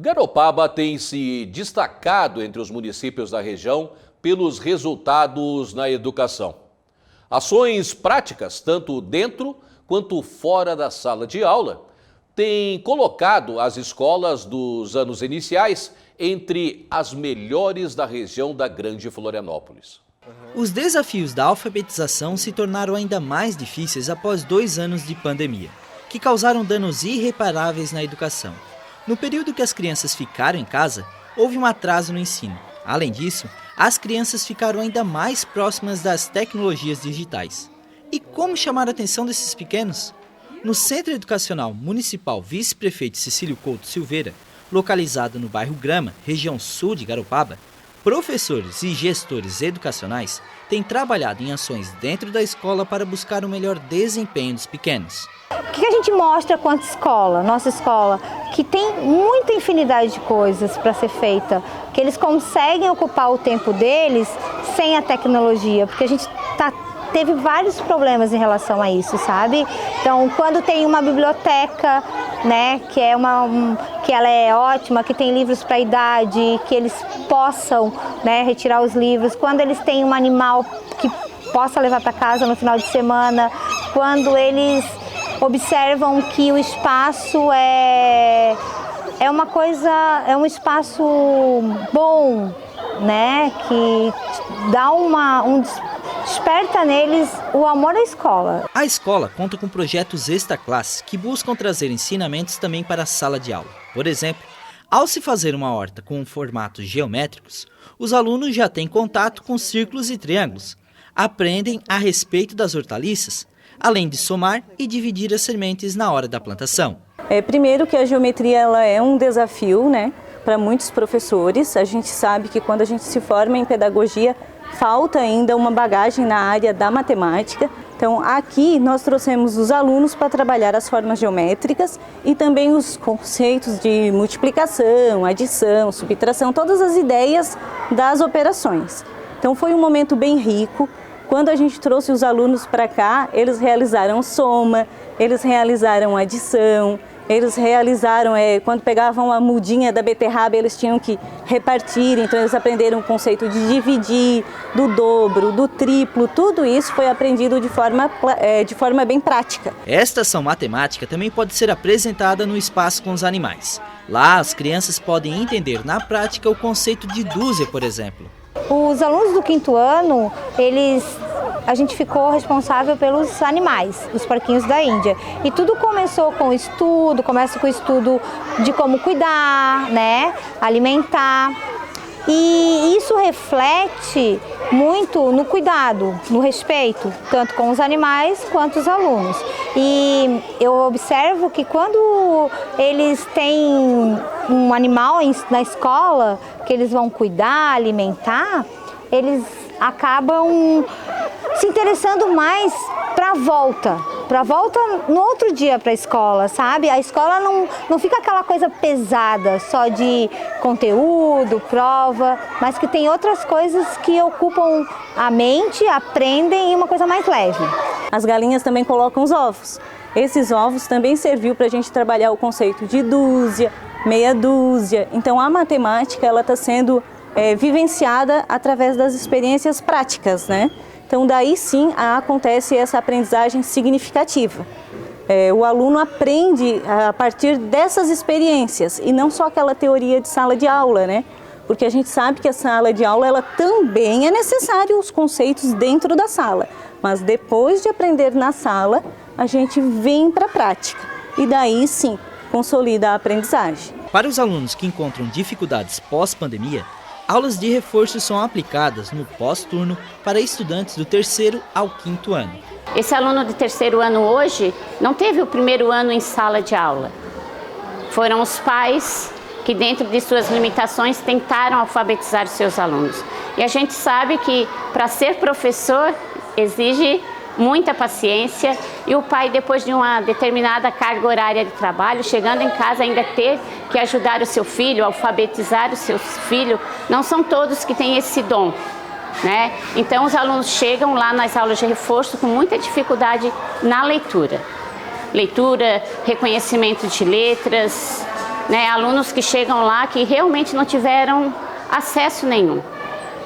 Garopaba tem se destacado entre os municípios da região pelos resultados na educação. Ações práticas, tanto dentro quanto fora da sala de aula, têm colocado as escolas dos anos iniciais entre as melhores da região da Grande Florianópolis. Os desafios da alfabetização se tornaram ainda mais difíceis após 2 anos de pandemia, que causaram danos irreparáveis na educação. No período que as crianças ficaram em casa, houve um atraso no ensino. Além disso, as crianças ficaram ainda mais próximas das tecnologias digitais. E como chamar a atenção desses pequenos? No Centro Educacional Municipal Vice-Prefeito Cecílio Couto Silveira, localizado no bairro Grama, região sul de Garopaba, professores e gestores educacionais têm trabalhado em ações dentro da escola para buscar o melhor desempenho dos pequenos. O que a gente mostra quanto escola, nossa escola, que tem muita infinidade de coisas para ser feita, que eles conseguem ocupar o tempo deles sem a tecnologia, porque a gente teve vários problemas em relação a isso, sabe? Então, quando tem uma biblioteca, né, que ela é ótima, que tem livros para a idade, que eles possam, né, retirar os livros, quando eles têm um animal que possa levar para casa no final de semana, quando eles observam que o espaço é um espaço bom, né, que dá desperta neles o amor à escola. A escola conta com projetos extra-classe que buscam trazer ensinamentos também para a sala de aula. Por exemplo, ao se fazer uma horta com formatos geométricos, os alunos já têm contato com círculos e triângulos, aprendem a respeito das hortaliças, além de somar e dividir as sementes na hora da plantação. Primeiro que a geometria ela é um desafio, né, para muitos professores. A gente sabe que quando a gente se forma em pedagogia, falta ainda uma bagagem na área da matemática. Então aqui nós trouxemos os alunos para trabalhar as formas geométricas e também os conceitos de multiplicação, adição, subtração, todas as ideias das operações. Então foi um momento bem rico. Quando a gente trouxe os alunos para cá, eles realizaram soma, eles realizaram adição, eles realizaram, quando pegavam a mudinha da beterraba, eles tinham que repartir, então eles aprenderam o conceito de dividir, do dobro, do triplo, tudo isso foi aprendido de forma bem prática. Esta ação matemática também pode ser apresentada no espaço com os animais. Lá, as crianças podem entender na prática o conceito de dúzia, por exemplo. Os alunos do 5º ano, a gente ficou responsável pelos animais, os porquinhos da Índia. E tudo começa com o estudo de como cuidar, né, alimentar. E isso reflete muito no cuidado, no respeito, tanto com os animais quanto os alunos. E eu observo que quando eles têm um animal na escola, que eles vão cuidar, alimentar, eles acabam se interessando mais para a volta no outro dia para a escola, sabe? A escola não fica aquela coisa pesada só de conteúdo, prova, mas que tem outras coisas que ocupam a mente, aprendem e uma coisa mais leve. As galinhas também colocam os ovos. Esses ovos também serviu para a gente trabalhar o conceito de dúzia, meia dúzia. Então a matemática ela está sendo vivenciada através das experiências práticas, né? Então daí sim acontece essa aprendizagem significativa. O aluno aprende a partir dessas experiências e não só aquela teoria de sala de aula, né? Porque a gente sabe que a sala de aula ela também é necessário os conceitos dentro da sala, mas depois de aprender na sala, a gente vem para a prática e daí sim consolida a aprendizagem. Para os alunos que encontram dificuldades pós-pandemia, aulas de reforço são aplicadas no pós-turno para estudantes do 3º ao 5º ano. Esse aluno de 3º ano hoje não teve o 1º ano em sala de aula. Foram os pais que, dentro de suas limitações, tentaram alfabetizar os seus alunos. E a gente sabe que para ser professor exige muita paciência e o pai, depois de uma determinada carga horária de trabalho, chegando em casa ainda ter que ajudar o seu filho, alfabetizar o seu filho, não são todos que têm esse dom, né? Então os alunos chegam lá nas aulas de reforço com muita dificuldade na leitura. Leitura, reconhecimento de letras, né? Alunos que chegam lá que realmente não tiveram acesso nenhum.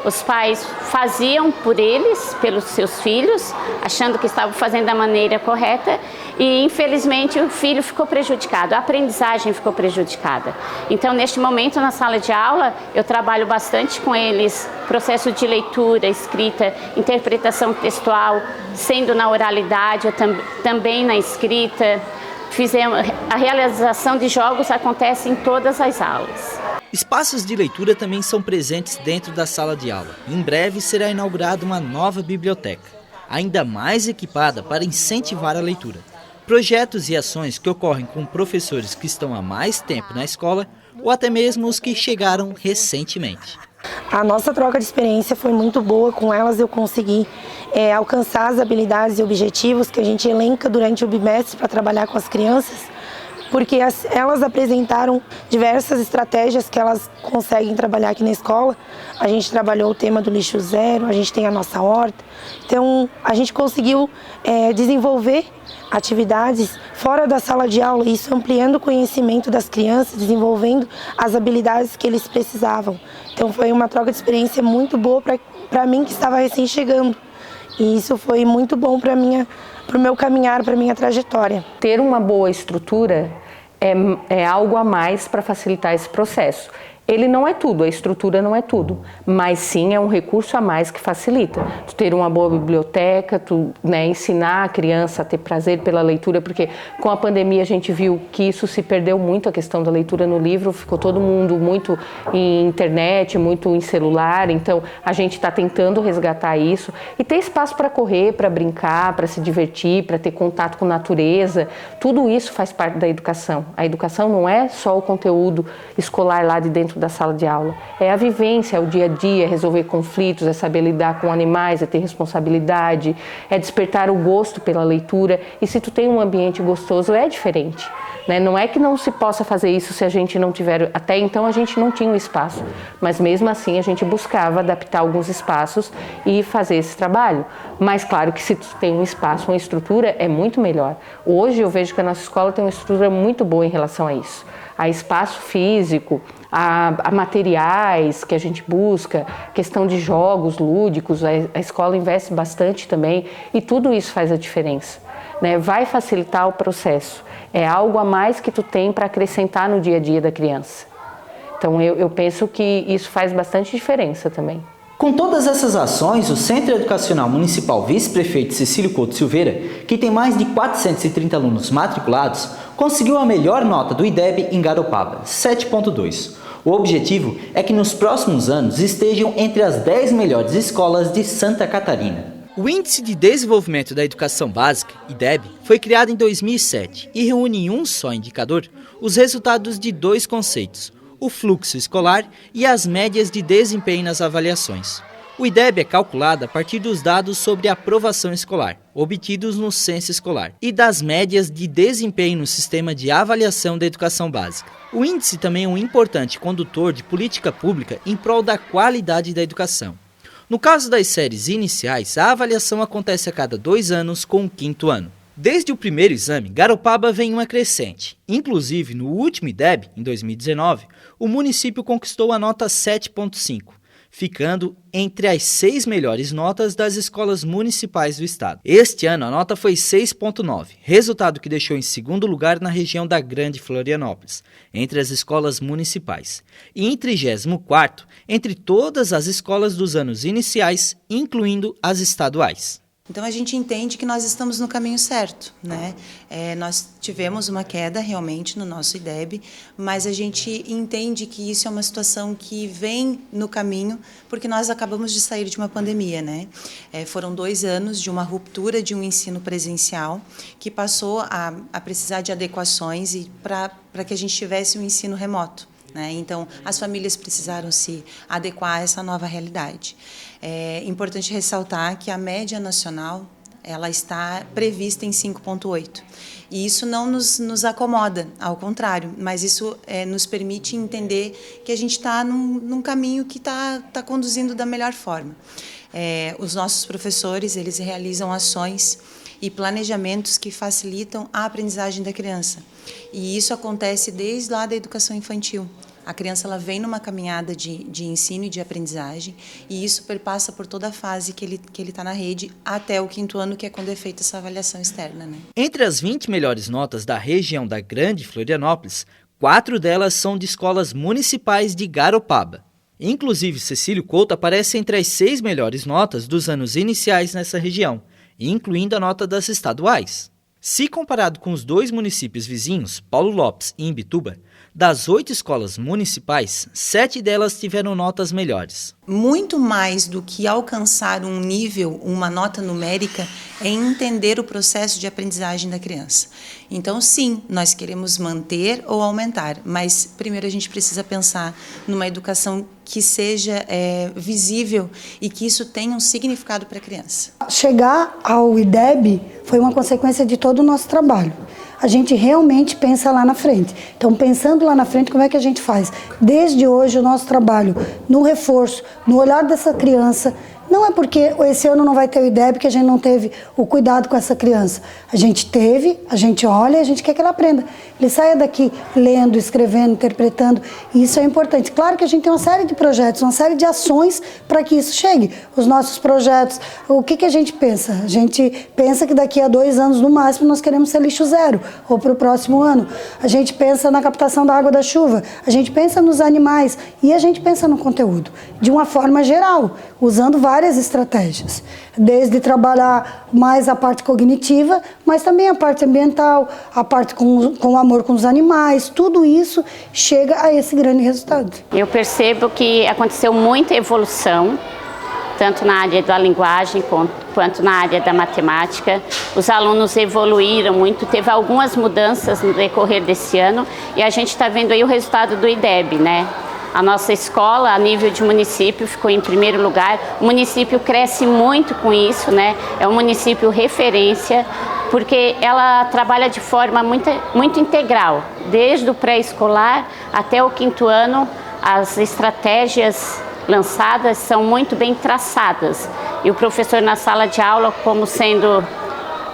Os pais faziam por eles, pelos seus filhos, achando que estavam fazendo da maneira correta e, infelizmente, o filho ficou prejudicado, a aprendizagem ficou prejudicada. Então, neste momento, na sala de aula, eu trabalho bastante com eles, processo de leitura, escrita, interpretação textual, sendo na oralidade, também na escrita. A realização de jogos acontece em todas as aulas. Espaços de leitura também são presentes dentro da sala de aula. Em breve será inaugurada uma nova biblioteca, ainda mais equipada para incentivar a leitura. Projetos e ações que ocorrem com professores que estão há mais tempo na escola ou até mesmo os que chegaram recentemente. A nossa troca de experiência foi muito boa, com elas eu consegui alcançar as habilidades e objetivos que a gente elenca durante o bimestre para trabalhar com as crianças, porque elas apresentaram diversas estratégias que elas conseguem trabalhar aqui na escola. A gente trabalhou o tema do lixo zero, a gente tem a nossa horta, então a gente conseguiu desenvolver atividades fora da sala de aula, isso ampliando o conhecimento das crianças, desenvolvendo as habilidades que eles precisavam. Então foi uma troca de experiência muito boa para mim que estava recém chegando. E isso foi muito bom para o meu caminhar, para a minha trajetória. Ter uma boa estrutura é algo a mais para facilitar esse processo. Ele não é tudo, a estrutura não é tudo, mas sim é um recurso a mais que facilita. Tu ter uma boa biblioteca, ensinar a criança a ter prazer pela leitura, porque com a pandemia a gente viu que isso se perdeu muito, a questão da leitura no livro, ficou todo mundo muito em internet, muito em celular, então a gente está tentando resgatar isso e ter espaço para correr, para brincar, para se divertir, para ter contato com a natureza, tudo isso faz parte da educação. A educação não é só o conteúdo escolar lá de dentro da sala de aula, é a vivência, é o dia a dia, é resolver conflitos, é saber lidar com animais, é ter responsabilidade, é despertar o gosto pela leitura. E se tu tem um ambiente gostoso, é diferente, né? Não é que não se possa fazer isso se a gente não tiver, até então a gente não tinha um espaço, mas mesmo assim a gente buscava adaptar alguns espaços e fazer esse trabalho. Mas claro que se tu tem um espaço, uma estrutura, é muito melhor. Hoje eu vejo que a nossa escola tem uma estrutura muito boa em relação a isso. A espaço físico, a materiais que a gente busca, questão de jogos lúdicos, a escola investe bastante também e tudo isso faz a diferença, né? Vai facilitar o processo, é algo a mais que tu tem para acrescentar no dia a dia da criança. Então eu penso que isso faz bastante diferença também. Com todas essas ações, o Centro Educacional Municipal Vice-Prefeito Cecílio Couto Silveira, que tem mais de 430 alunos matriculados, conseguiu a melhor nota do IDEB em Garopaba, 7.2. O objetivo é que nos próximos anos estejam entre as 10 melhores escolas de Santa Catarina. O Índice de Desenvolvimento da Educação Básica, IDEB, foi criado em 2007 e reúne em um só indicador os resultados de dois conceitos: o fluxo escolar e as médias de desempenho nas avaliações. O IDEB é calculado a partir dos dados sobre a aprovação escolar, obtidos no censo escolar, e das médias de desempenho no sistema de avaliação da educação básica. O índice também é um importante condutor de política pública em prol da qualidade da educação. No caso das séries iniciais, a avaliação acontece a cada 2 anos com o 5º ano. Desde o primeiro exame, Garopaba vem em uma crescente. Inclusive, no último IDEB, em 2019, o município conquistou a nota 7.5, ficando entre as 6 melhores notas das escolas municipais do estado. Este ano, a nota foi 6.9, resultado que deixou em segundo lugar na região da Grande Florianópolis, entre as escolas municipais, e em 34º, entre todas as escolas dos anos iniciais, incluindo as estaduais. Então a gente entende que nós estamos no caminho certo, né? Nós tivemos uma queda realmente no nosso IDEB, mas a gente entende que isso é uma situação que vem no caminho, porque nós acabamos de sair de uma pandemia, né? Foram 2 anos de uma ruptura de um ensino presencial que passou a precisar de adequações e para que a gente tivesse um ensino remoto. Então, as famílias precisaram se adequar a essa nova realidade. É importante ressaltar que a média nacional ela está prevista em 5,8. E isso não nos acomoda, ao contrário, mas isso nos permite entender que a gente está num caminho que está conduzindo da melhor forma. Os nossos professores, eles realizam ações e planejamentos que facilitam a aprendizagem da criança. E isso acontece desde lá da educação infantil. A criança ela vem numa caminhada de ensino e de aprendizagem, e isso perpassa por toda a fase que ele está na rede, até o 5º ano, que é quando é feita essa avaliação externa, né? Entre as 20 melhores notas da região da Grande Florianópolis, 4 delas são de escolas municipais de Garopaba. Inclusive, Cecílio Couto aparece entre as 6 melhores notas dos anos iniciais nessa região, incluindo a nota das estaduais. Se comparado com os 2 municípios vizinhos, Paulo Lopes e Imbituba, das 8 escolas municipais, 7 delas tiveram notas melhores. Muito mais do que alcançar um nível, uma nota numérica, é entender o processo de aprendizagem da criança. Então, sim, nós queremos manter ou aumentar, mas primeiro a gente precisa pensar numa educação que seja visível e que isso tenha um significado para a criança. Chegar ao IDEB foi uma consequência de todo o nosso trabalho. A gente realmente pensa lá na frente. Então, pensando lá na frente, como é que a gente faz? Desde hoje, o nosso trabalho no reforço, no olhar dessa criança. Não é porque esse ano não vai ter o IDEB que a gente não teve o cuidado com essa criança. A gente teve, a gente olha e a gente quer que ele aprenda. Ele saia daqui lendo, escrevendo, interpretando. E isso é importante. Claro que a gente tem uma série de projetos, uma série de ações para que isso chegue. Os nossos projetos, o que a gente pensa? A gente pensa que daqui a 2 anos, no máximo, nós queremos ser lixo zero, ou para o próximo ano. A gente pensa na captação da água da chuva, a gente pensa nos animais e a gente pensa no conteúdo, de uma forma geral, usando várias estratégias, desde trabalhar mais a parte cognitiva, mas também a parte ambiental, a parte com o amor com os animais, tudo isso chega a esse grande resultado. Eu percebo que aconteceu muita evolução, tanto na área da linguagem quanto na área da matemática. Os alunos evoluíram muito, teve algumas mudanças no decorrer desse ano e a gente está vendo aí o resultado do IDEB, né? A nossa escola, a nível de município, ficou em primeiro lugar. O município cresce muito com isso, né? É um município referência, porque ela trabalha de forma muito integral. Desde o pré-escolar até o 5º ano, as estratégias lançadas são muito bem traçadas. E o professor na sala de aula, como sendo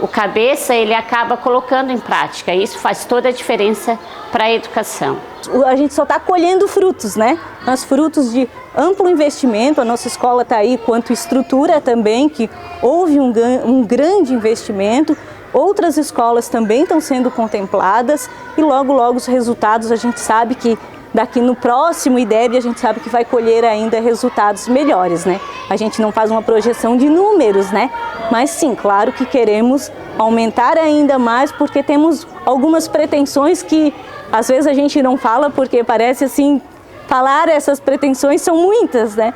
o cabeça, ele acaba colocando em prática. Isso faz toda a diferença para a educação. A gente só está colhendo frutos, né? Os frutos de amplo investimento. A nossa escola está aí quanto estrutura também, que houve um grande investimento. Outras escolas também estão sendo contempladas e logo os resultados a gente sabe que daqui no próximo IDEB a gente sabe que vai colher ainda resultados melhores, né? A gente não faz uma projeção de números, né? Mas sim, claro que queremos aumentar ainda mais porque temos algumas pretensões que às vezes a gente não fala porque parece assim, falar essas pretensões são muitas, né?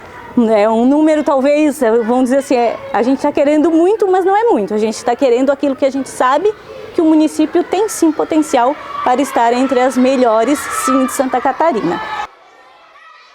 É um número talvez, vamos dizer assim, a gente está querendo muito, mas não é muito. A gente está querendo aquilo que a gente sabe que o município tem sim potencial para estar entre as melhores sim de Santa Catarina.